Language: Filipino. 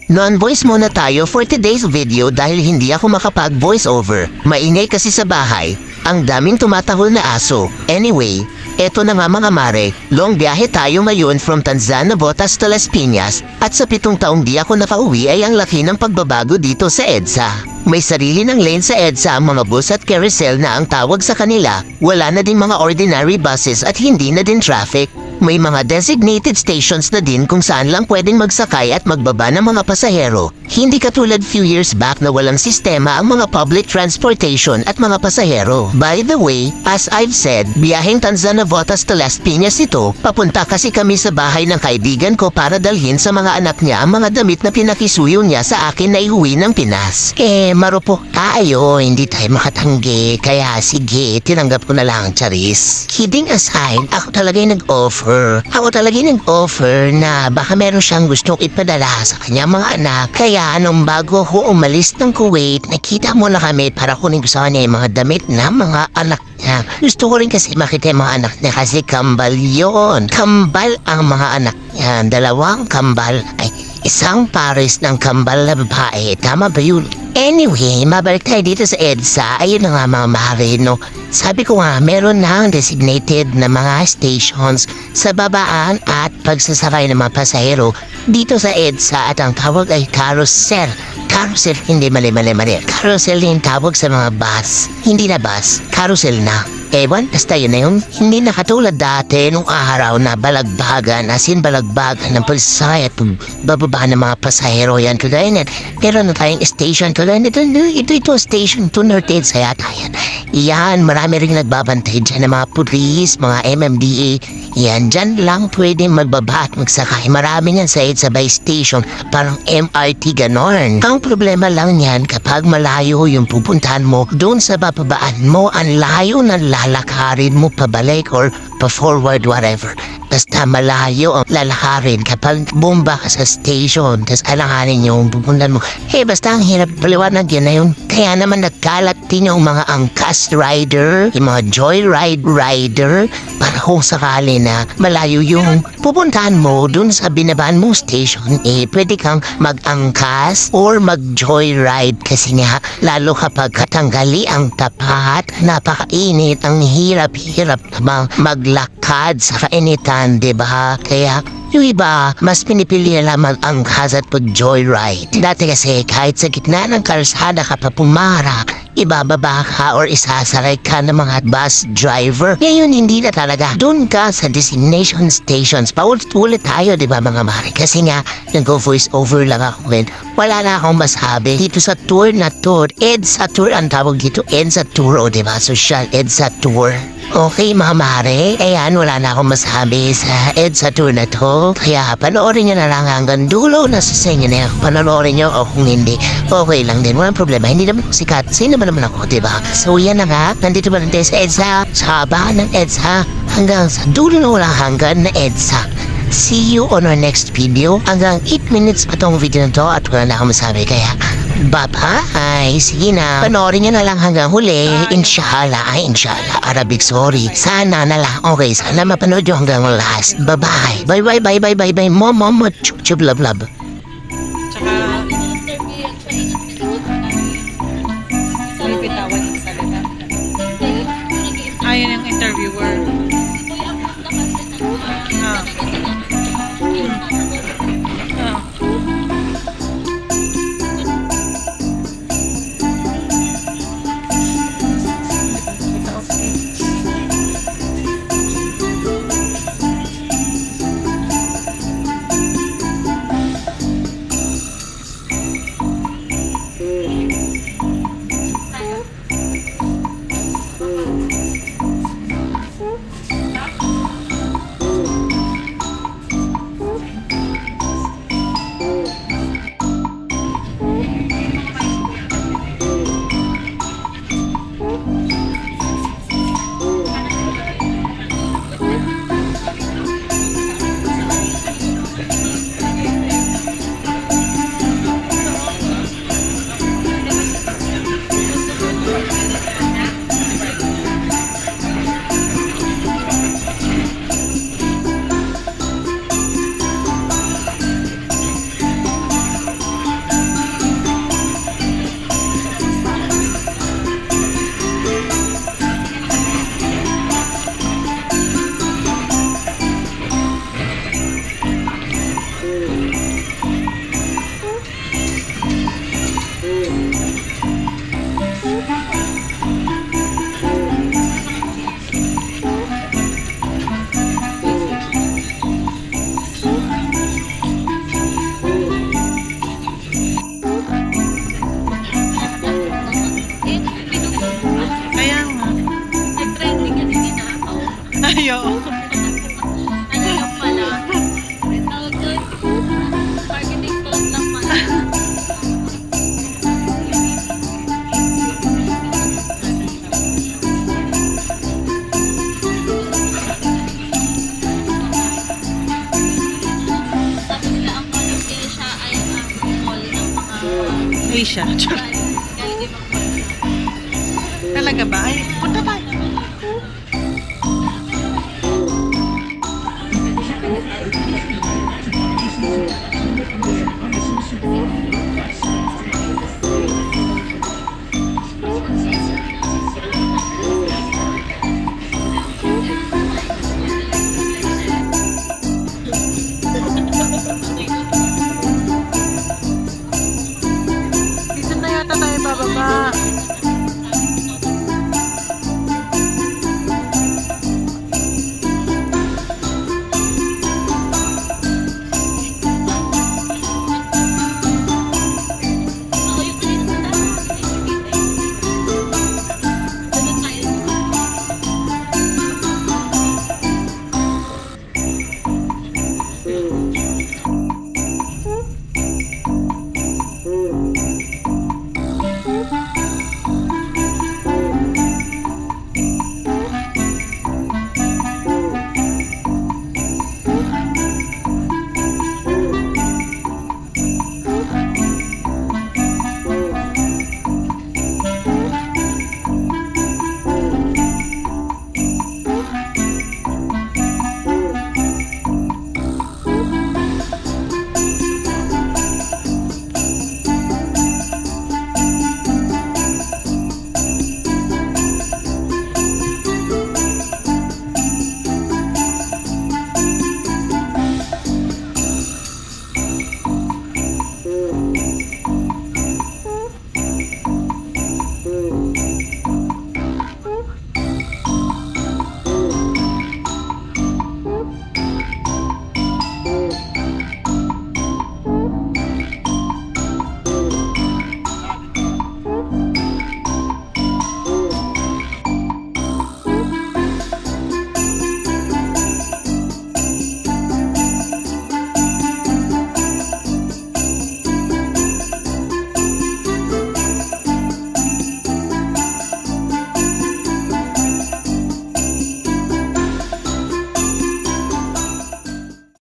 Non-voice muna tayo for today's video dahil hindi ako makapag-voice over. Maingay kasi sa bahay. Ang daming tumatahol na aso. Anyway, eto na nga mga mare, long biyahe tayo ngayon from Tanzana Botas to Las Piñas at sa 7 taong di ako nakauwi ay ang laki ng pagbabago dito sa EDSA. May sarili ng lane sa EDSA ang mga bus at carousel na ang tawag sa kanila. Wala na din mga ordinary buses at hindi na din traffic. May mga designated stations na din kung saan lang pwedeng magsakay at magbaba ng mga pasahero. Hindi katulad few years back na walang sistema ang mga public transportation at mga pasahero. By the way, as I've said, biyaheng Tanzana Botas to Las Piñas ito. Papunta kasi kami sa bahay ng kaibigan ko para dalhin sa mga anak niya ang mga damit na pinakisuyo niya sa akin na iuwi ng Pinas. Marupok tayo, hindi tayo makatanggi. Kaya sige, tinanggap ko na lang, Charis. Kidding aside, ako talaga yung nag-offer. Na baka meron siyang gustong ipadala sa kanya mga anak. Kaya nung bago ako umalis ng Kuwait, nakita mo na kami para kunin ko sa kanya yung mga damit na mga anak niya. Gusto ko rin kasi makita yung mga anak niya kasi kambal yun. Kambal ang mga anak niya. 2 kambal. Ay, isang pares ng kambal na babae. Tama ba yun? Anyway, mabalik tayo dito sa EDSA. Ayun na nga mga mahari, no? Sabi ko nga, meron na ang designated na mga stations sa babaan at pagsasakay ng mga pasahero dito sa EDSA at ang tawag ay carousel. Carousel, hindi mali. Carousel yung tawag sa mga bus. Hindi na bus, carousel na. Ewan, basta yun na yun. Hindi na katulad dati nung araw na balagbagan, as in balagbagan ng pagsasakay at bababa ng mga pasahero yan. Tulad yan. Meron na tayong station. Tulad ito station to North EDSA yata yan. Yan, marami rin nagbabantay dyan ng mga pulis, mga MMDA. Yan, dyan lang pwede magbaba at magsakay. Marami yan sa EDSA by station, parang MRT ganon. Ang problema lang yan kapag malayo yung pupuntahan mo, doon sa bababaan mo, ang layo ng lalakarin mo pabalik or pa-forward whatever. Basta malayo ang lalakarin kapag bumba ka sa station, tapos alanganin yung pupuntahan mo. Basta ang hirap paliwanag yan na yun. Kaya naman nagkalat din yung mga angkas rider, yung mga joyride rider, para kung sakali na malayo yung pupuntahan mo dun sa binabaan mo station, pwede kang mag-angkas or mag-joyride kasi nga, lalo kapag katanggali ang tapat, napakainit, ang hirap-hirap namang maglakad sa kainitan, diba? Kaya, yung iba, mas pinipili nila mag-angkas at pag-joyride. Dati kasi, kahit sa gitna ng kalsada ka pa pumarak, ibababa ka or isasakay ka ng mga bus driver. Ngayon, hindi na talaga. Doon ka sa destination stations. Paulit-ulit tayo, di ba mga mare? Kasi nga, nag-voice over lang ako. Wala na akong masabi. Dito sa tour na to, EDSA tour ang tawag dito. EDSA tour, o di ba? Social EDSA tour. Okay, mga mare. Ayan, wala na akong masabi sa EDSA tour na to. Kaya, panoorin nyo na lang hanggang dulo na sa inyo na yan. Panoorin nyo o kung hindi. Okay lang din. Walang problema. Hindi naman ako sikat. Sino naman ako, diba? So, yan na nga. Nandito ba natin sa EDSA? Sa haba ng EDSA. Hanggang sa dulo na wala hanggang na EDSA. See you on our next video. Hanggang 8 minutes pa tong video na to at wala na akong masabi. Kaya, bye-bye. Sige na. Panoorin nyo na lang hanggang huli. Inshallah. Inshallah. Arabic, sorry. Sana na lang. Okay, sana mapanood nyo hanggang last. Bye-bye. Bye-bye. Mom. Chup, love. Ayun yung interviewer. Layo. Ano lang pala? Tawag doon. Targeting post lang pala. Sabi nila ang mall of Asia ay ang mall ng mga Asia. galing ibang bansa. Talaga ba? Ay,